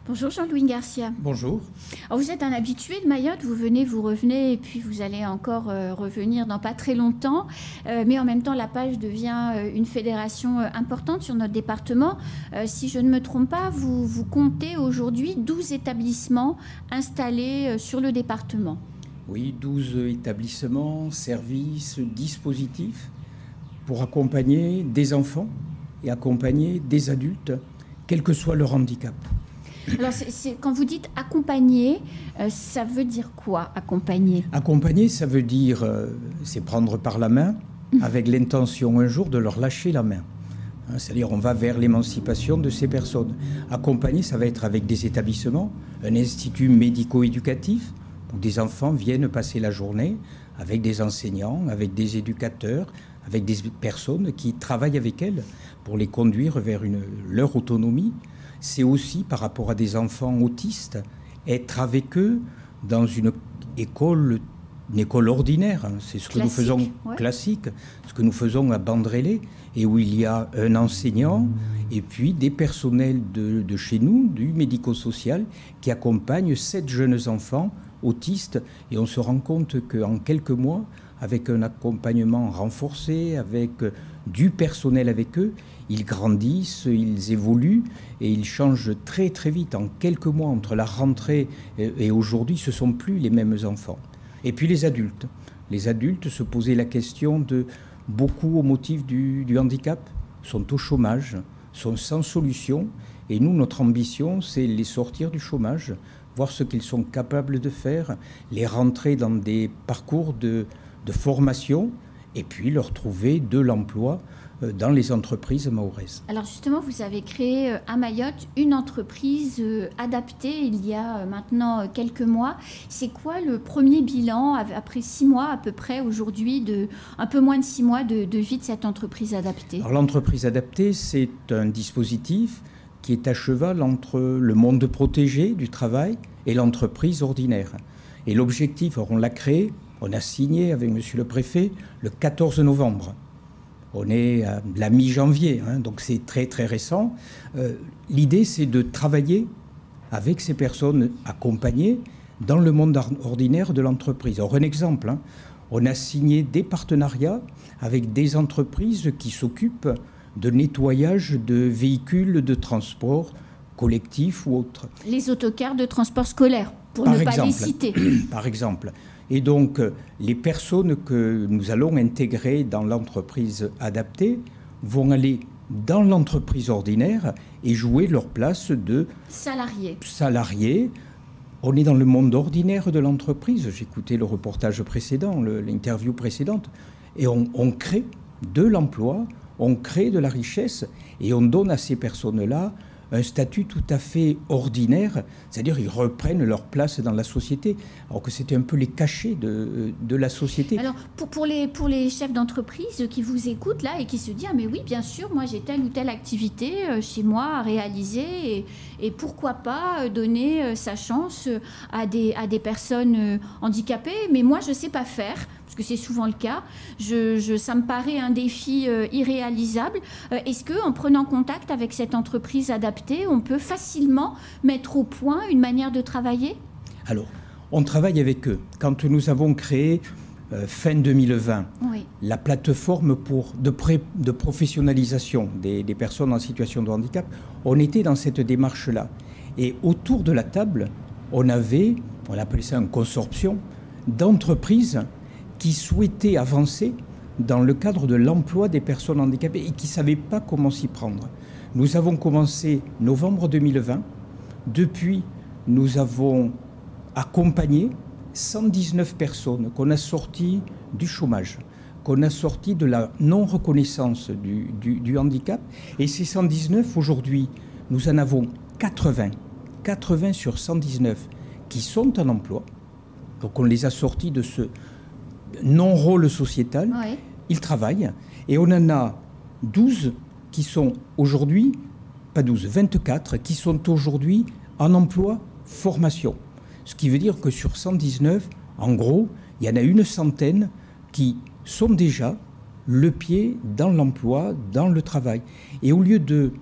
Bonjour Jean-Louis Garcia. Bonjour. Alors vous êtes un habitué de Mayotte, vous revenez et puis vous allez encore revenir dans pas très longtemps. Mais en même temps, la Page devient une fédération importante sur notre département. Si je ne me trompe pas, vous comptez aujourd'hui 12 établissements installés sur le département. Oui, 12 établissements, services, dispositifs pour accompagner des enfants et accompagner des adultes, quel que soit leur handicap. Alors, quand vous dites accompagner, ça veut dire quoi, accompagner? Accompagner, ça veut dire, c'est prendre par la main, avec l'intention un jour de leur lâcher la main. C'est-à-dire, on va vers l'émancipation de ces personnes. Accompagner, ça va être avec des établissements, un institut médico-éducatif, où des enfants viennent passer la journée avec des enseignants, avec des éducateurs, avec des personnes qui travaillent avec elles pour les conduire vers leur autonomie. C'est aussi par rapport à des enfants autistes, être avec eux dans une école ordinaire. C'est ce que nous faisons classique, ce que nous faisons à Bandrélé, et où il y a un enseignant et puis des personnels de chez nous, du médico-social, qui accompagnent 7 jeunes enfants autistes. Et on se rend compte qu'en quelques mois, avec un accompagnement renforcé, avec du personnel avec eux, ils grandissent, ils évoluent et ils changent très très vite. En quelques mois, entre la rentrée et aujourd'hui, ce ne sont plus les mêmes enfants. Et puis les adultes. Les adultes se posaient la question de beaucoup au motif du handicap, sont au chômage, sont sans solution. Et nous, notre ambition, c'est les sortir du chômage, voir ce qu'ils sont capables de faire, les rentrer dans des parcours de formation et puis leur trouver de l'emploi dans les entreprises mahoraises. Alors justement, vous avez créé à Mayotte une entreprise adaptée il y a maintenant quelques mois. C'est quoi le premier bilan après 6 mois à peu près aujourd'hui, un peu moins de 6 mois de vie de cette entreprise adaptée? Alors l'entreprise adaptée, c'est un dispositif qui est à cheval entre le monde protégé du travail et l'entreprise ordinaire. Et l'objectif, on l'a créé, on a signé avec monsieur le préfet le 14 novembre. On est à la mi-janvier, donc c'est très très récent. L'idée, c'est de travailler avec ces personnes accompagnées dans le monde ordinaire de l'entreprise. Alors un exemple, on a signé des partenariats avec des entreprises qui s'occupent de nettoyage de véhicules de transport collectif ou autres. Les autocars de transport scolaire, pour ne pas les citer. Par exemple. Et donc, les personnes que nous allons intégrer dans l'entreprise adaptée vont aller dans l'entreprise ordinaire et jouer leur place de salariés. On est dans le monde ordinaire de l'entreprise. J'écoutais le reportage précédent, l'interview précédente, et on crée de l'emploi, on crée de la richesse et on donne à ces personnes-là un statut tout à fait ordinaire, c'est-à-dire ils reprennent leur place dans la société, alors que c'était un peu les cachets de la société. Alors pour les chefs d'entreprise qui vous écoutent là et qui se disent « Ah mais oui, bien sûr, moi j'ai telle ou telle activité chez moi à réaliser et pourquoi pas donner sa chance à des personnes handicapées, mais moi je ne sais pas faire ». Parce que c'est souvent le cas, ça me paraît un défi irréalisable. Est-ce qu'en prenant contact avec cette entreprise adaptée, on peut facilement mettre au point une manière de travailler? Alors, on travaille avec eux. Quand nous avons créé, fin 2020, la plateforme de professionnalisation des personnes en situation de handicap, on était dans cette démarche-là. Et autour de la table, on appelait ça un consortium d'entreprises qui souhaitaient avancer dans le cadre de l'emploi des personnes handicapées et qui ne savaient pas comment s'y prendre. Nous avons commencé novembre 2020. Depuis, nous avons accompagné 119 personnes qu'on a sorties du chômage, qu'on a sorties de la non-reconnaissance du handicap. Et ces 119, aujourd'hui, nous en avons 80 sur 119 qui sont en emploi. Donc on les a sortis de ce non-rôle sociétal, ils travaillent, et on en a 12 qui sont aujourd'hui, pas 12, 24 qui sont aujourd'hui en emploi formation. Ce qui veut dire que sur 119, en gros, il y en a une centaine qui sont déjà le pied dans l'emploi, dans le travail. Et au lieu de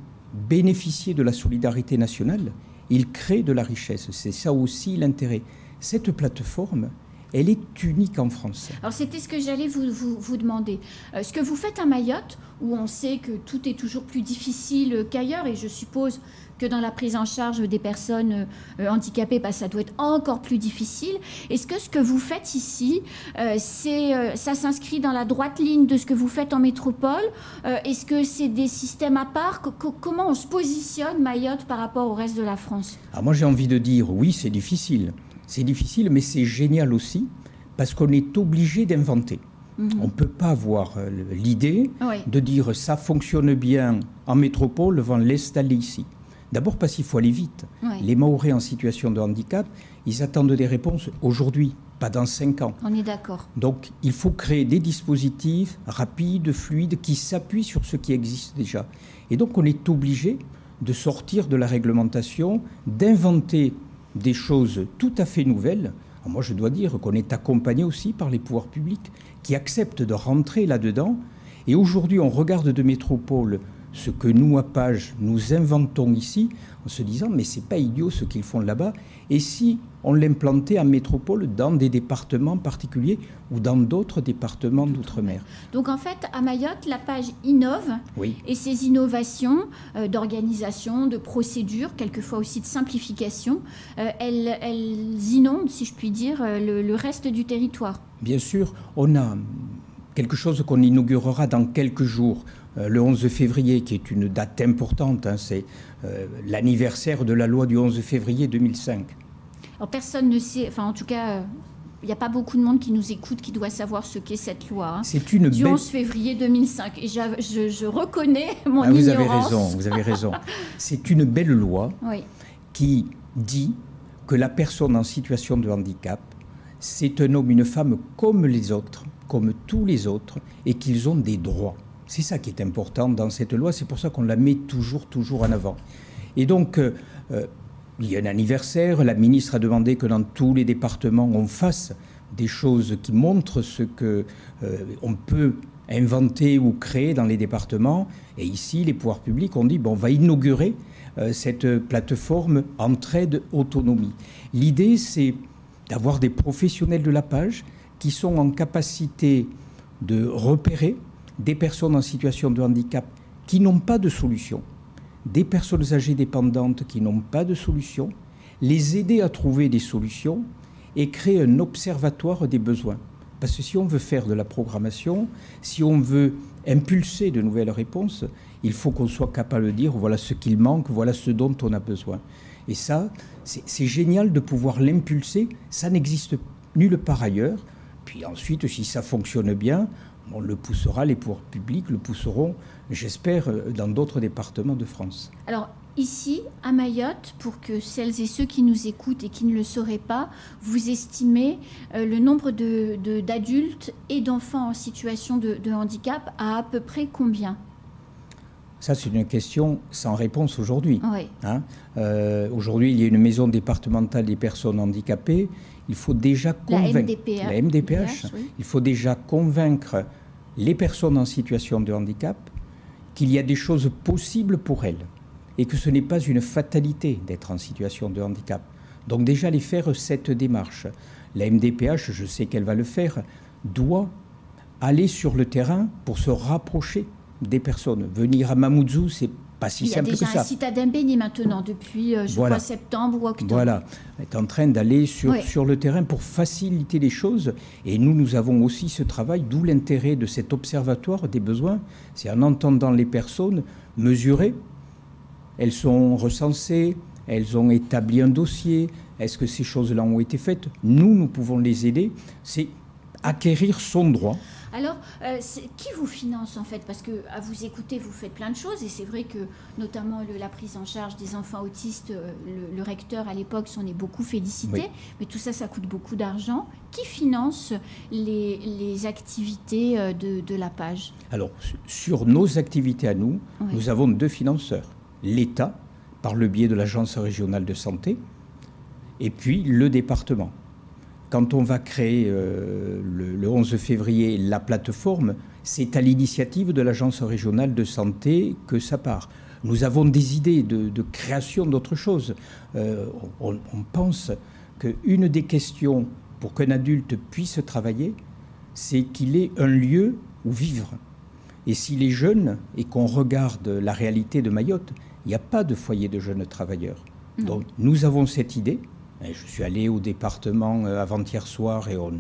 bénéficier de la solidarité nationale, il crée de la richesse. C'est ça aussi l'intérêt. Cette plateforme, elle est unique en France. Alors c'était ce que j'allais vous demander. Ce que vous faites à Mayotte, où on sait que tout est toujours plus difficile qu'ailleurs, et je suppose que dans la prise en charge des personnes handicapées, ça doit être encore plus difficile. Est-ce que ce que vous faites ici, ça s'inscrit dans la droite ligne de ce que vous faites en métropole? Est-ce que c'est des systèmes à part? Comment on se positionne Mayotte par rapport au reste de la France? Alors moi j'ai envie de dire, oui, c'est difficile. C'est difficile, mais c'est génial aussi, parce qu'on est obligé d'inventer. On ne peut pas avoir l'idée de dire ça fonctionne bien en métropole, on va l'installer ici. D'abord parce qu'il faut aller vite. Les Mahorais en situation de handicap, ils attendent des réponses aujourd'hui, pas dans 5 ans. On est d'accord. Donc il faut créer des dispositifs rapides, fluides, qui s'appuient sur ce qui existe déjà. Et donc on est obligé de sortir de la réglementation, d'inventer des choses tout à fait nouvelles. Alors moi, je dois dire qu'on est accompagné aussi par les pouvoirs publics qui acceptent de rentrer là-dedans. Et aujourd'hui, on regarde de métropole ce que nous, à Page, nous inventons ici, en se disant, mais c'est pas idiot ce qu'ils font là-bas. Et si on l'implantait en métropole dans des départements particuliers ou dans d'autres départements d'outre-mer? Donc en fait, à Mayotte, la Page innove, et ces innovations d'organisation, de procédures, quelquefois aussi de simplification, elles inondent, si je puis dire, le reste du territoire. Bien sûr, on a quelque chose qu'on inaugurera dans quelques jours, le 11 février, qui est une date importante, c'est l'anniversaire de la loi du 11 février 2005. Alors personne ne sait, enfin en tout cas, il n'y a pas beaucoup de monde qui nous écoute qui doit savoir ce qu'est cette loi. C'est une du 11 février 2005. Et je reconnais mon ignorance. Vous avez raison. C'est une belle loi qui dit que la personne en situation de handicap, c'est un homme, une femme comme les autres, comme tous les autres, et qu'ils ont des droits. C'est ça qui est important dans cette loi, c'est pour ça qu'on la met toujours en avant. Et donc, il y a un anniversaire, la ministre a demandé que dans tous les départements, on fasse des choses qui montrent ce qu'on peut inventer ou créer dans les départements. Et ici, les pouvoirs publics ont dit, on va inaugurer cette plateforme Entraide Autonomie. L'idée, c'est d'avoir des professionnels de la Page qui sont en capacité de repérer des personnes en situation de handicap qui n'ont pas de solution, des personnes âgées dépendantes qui n'ont pas de solution, les aider à trouver des solutions et créer un observatoire des besoins. Parce que si on veut faire de la programmation, si on veut impulser de nouvelles réponses, il faut qu'on soit capable de dire voilà ce qu'il manque, voilà ce dont on a besoin. Et ça, c'est génial de pouvoir l'impulser, ça n'existe nulle part ailleurs. Puis ensuite, si ça fonctionne bien, on le poussera, les pouvoirs publics le pousseront, j'espère, dans d'autres départements de France. Alors ici, à Mayotte, pour que celles et ceux qui nous écoutent et qui ne le sauraient pas, vous estimez le nombre d'adultes et d'enfants en situation de handicap à peu près combien? Ça, c'est une question sans réponse aujourd'hui. Oui. Aujourd'hui, il y a une maison départementale des personnes handicapées. Il faut déjà convaincre la MDPH, oui. Il faut déjà convaincre les personnes en situation de handicap qu'il y a des choses possibles pour elles et que ce n'est pas une fatalité d'être en situation de handicap. Donc déjà les faire cette démarche. La MDPH, je sais qu'elle va le faire, doit aller sur le terrain pour se rapprocher des personnes. Venir à Mamoudzou, c'est pas si simple que ça. Il y a déjà un site à Dembéni maintenant, depuis crois, septembre ou octobre. Voilà, on est en train d'aller sur le terrain pour faciliter les choses. Et nous avons aussi ce travail, d'où l'intérêt de cet observatoire des besoins. C'est en entendant les personnes mesurer. Elles sont recensées, elles ont établi un dossier. Est-ce que ces choses-là ont été faites? Nous pouvons les aider. C'est acquérir son droit. Alors, qui vous finance en fait? Parce qu'à vous écouter, vous faites plein de choses et c'est vrai que notamment la prise en charge des enfants autistes, le recteur à l'époque s'en est beaucoup félicité, mais tout ça, ça coûte beaucoup d'argent. Qui finance les activités de la Page? Alors, sur nos activités à nous, nous avons 2 financeurs. L'État, par le biais de l'Agence régionale de santé, et puis le département. Quand on va créer le 11 février la plateforme, c'est à l'initiative de l'Agence régionale de santé que ça part. Nous avons des idées de création d'autres choses. On pense qu'une des questions pour qu'un adulte puisse travailler, c'est qu'il ait un lieu où vivre. Et s'il est jeune et qu'on regarde la réalité de Mayotte, il n'y a pas de foyer de jeunes travailleurs. Donc nous avons cette idée. Je suis allé au département avant-hier soir et on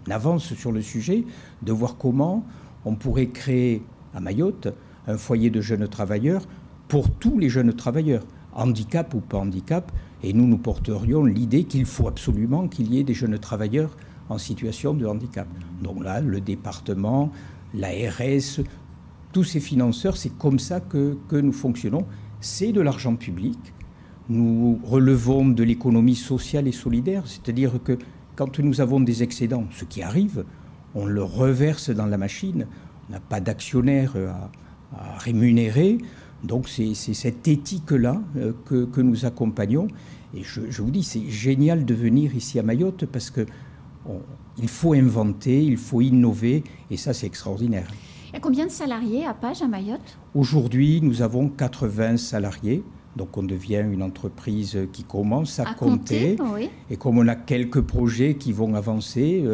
avance sur le sujet de voir comment on pourrait créer à Mayotte un foyer de jeunes travailleurs pour tous les jeunes travailleurs, handicap ou pas handicap. Et nous porterions l'idée qu'il faut absolument qu'il y ait des jeunes travailleurs en situation de handicap. Donc là, le département, l'ARS, tous ces financeurs, c'est comme ça que nous fonctionnons. C'est de l'argent public. Nous relevons de l'économie sociale et solidaire, c'est-à-dire que quand nous avons des excédents, ce qui arrive, on le reverse dans la machine. On n'a pas d'actionnaire à rémunérer. Donc c'est cette éthique-là que nous accompagnons. Et je vous dis, c'est génial de venir ici à Mayotte parce qu'il faut inventer, il faut innover, et ça c'est extraordinaire. Il y a combien de salariés à Page, à Mayotte? Aujourd'hui, nous avons 80 salariés. Donc on devient une entreprise qui commence à compter. Oui. Et comme on a quelques projets qui vont avancer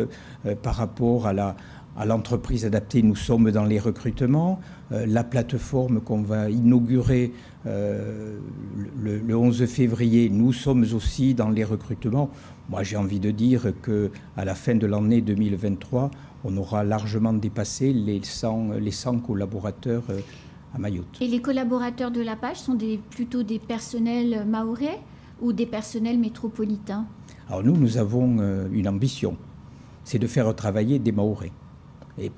par rapport à l'entreprise adaptée, nous sommes dans les recrutements. La plateforme qu'on va inaugurer le 11 février, nous sommes aussi dans les recrutements. Moi, j'ai envie de dire qu'à la fin de l'année 2023, on aura largement dépassé les 100 collaborateurs à Mayotte. Et les collaborateurs de la Page sont plutôt des personnels mahorais ou des personnels métropolitains? Alors nous avons une ambition, c'est de faire travailler des Mahorais. Et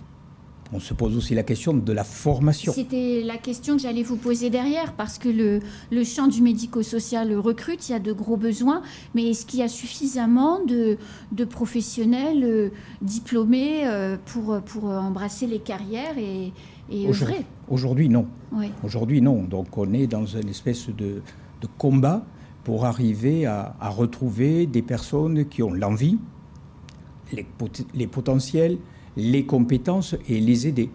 on se pose aussi la question de la formation. C'était la question que j'allais vous poser derrière, parce que le champ du médico-social recrute, il y a de gros besoins, mais est-ce qu'il y a suffisamment de professionnels diplômés pour embrasser les carrières et œuvrer? Aujourd'hui, non. Oui. Aujourd'hui, non. Donc on est dans une espèce de combat pour arriver à retrouver des personnes qui ont l'envie, les potentiels, les compétences et les aider.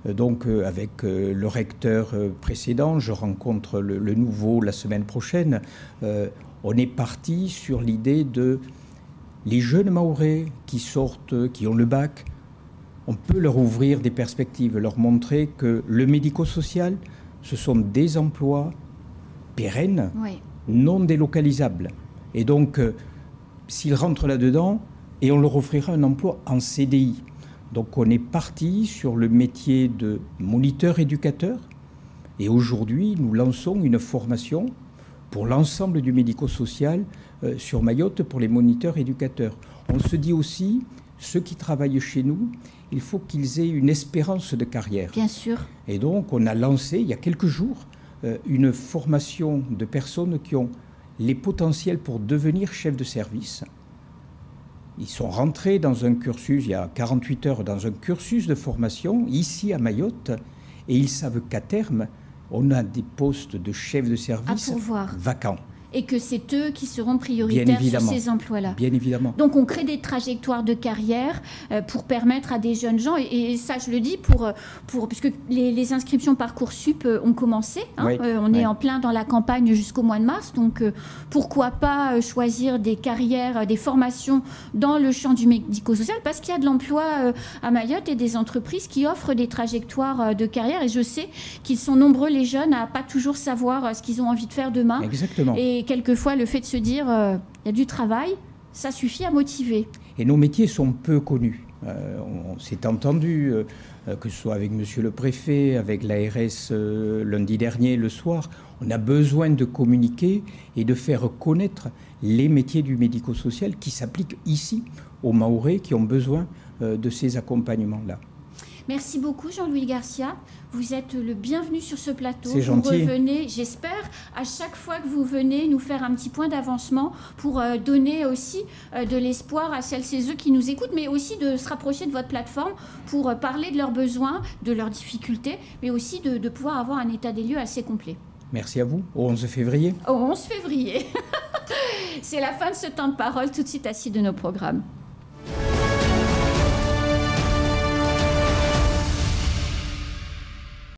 Donc avec le recteur précédent, je rencontre le nouveau la semaine prochaine, on est parti sur l'idée de les jeunes Mahorais qui sortent, qui ont le bac, on peut leur ouvrir des perspectives, leur montrer que le médico-social, ce sont des emplois pérennes, oui, non délocalisables. Et donc, s'ils rentrent là-dedans, et on leur offrira un emploi en CDI. Donc on est parti sur le métier de moniteur-éducateur. Et aujourd'hui, nous lançons une formation pour l'ensemble du médico-social sur Mayotte pour les moniteurs-éducateurs. On se dit aussi, ceux qui travaillent chez nous, il faut qu'ils aient une espérance de carrière. Bien sûr. Et donc on a lancé, il y a quelques jours, une formation de personnes qui ont les potentiels pour devenir chefs de service. Ils sont rentrés dans un cursus, il y a 48 heures, dans un cursus de formation, ici à Mayotte, et ils savent qu'à terme, on a des postes de chefs de service vacants. Et que c'est eux qui seront prioritaires sur ces emplois-là. Bien évidemment. Donc on crée des trajectoires de carrière pour permettre à des jeunes gens, et ça je le dis puisque les inscriptions Parcoursup ont commencé, hein, oui, on est en plein dans la campagne jusqu'au mois de mars, donc pourquoi pas choisir des carrières, des formations dans le champ du médico-social, parce qu'il y a de l'emploi à Mayotte et des entreprises qui offrent des trajectoires de carrière, et je sais qu'ils sont nombreux les jeunes à pas toujours savoir ce qu'ils ont envie de faire demain. Exactement. Et quelquefois, le fait de se dire il y a du travail, ça suffit à motiver. Et nos métiers sont peu connus. On s'est entendu, que ce soit avec monsieur le préfet, avec l'ARS lundi dernier, le soir. On a besoin de communiquer et de faire connaître les métiers du médico-social qui s'appliquent ici aux Mahorais qui ont besoin de ces accompagnements-là. Merci beaucoup Jean-Louis Garcia. Vous êtes le bienvenu sur ce plateau. C'est gentil. Vous revenez, j'espère, à chaque fois que vous venez nous faire un petit point d'avancement pour donner aussi de l'espoir à celles et ceux qui nous écoutent, mais aussi de se rapprocher de votre plateforme pour parler de leurs besoins, de leurs difficultés, mais aussi de pouvoir avoir un état des lieux assez complet. Merci à vous. Au 11 février. Au 11 février. C'est la fin de ce temps de parole. Tout de suite, à suite de nos programmes.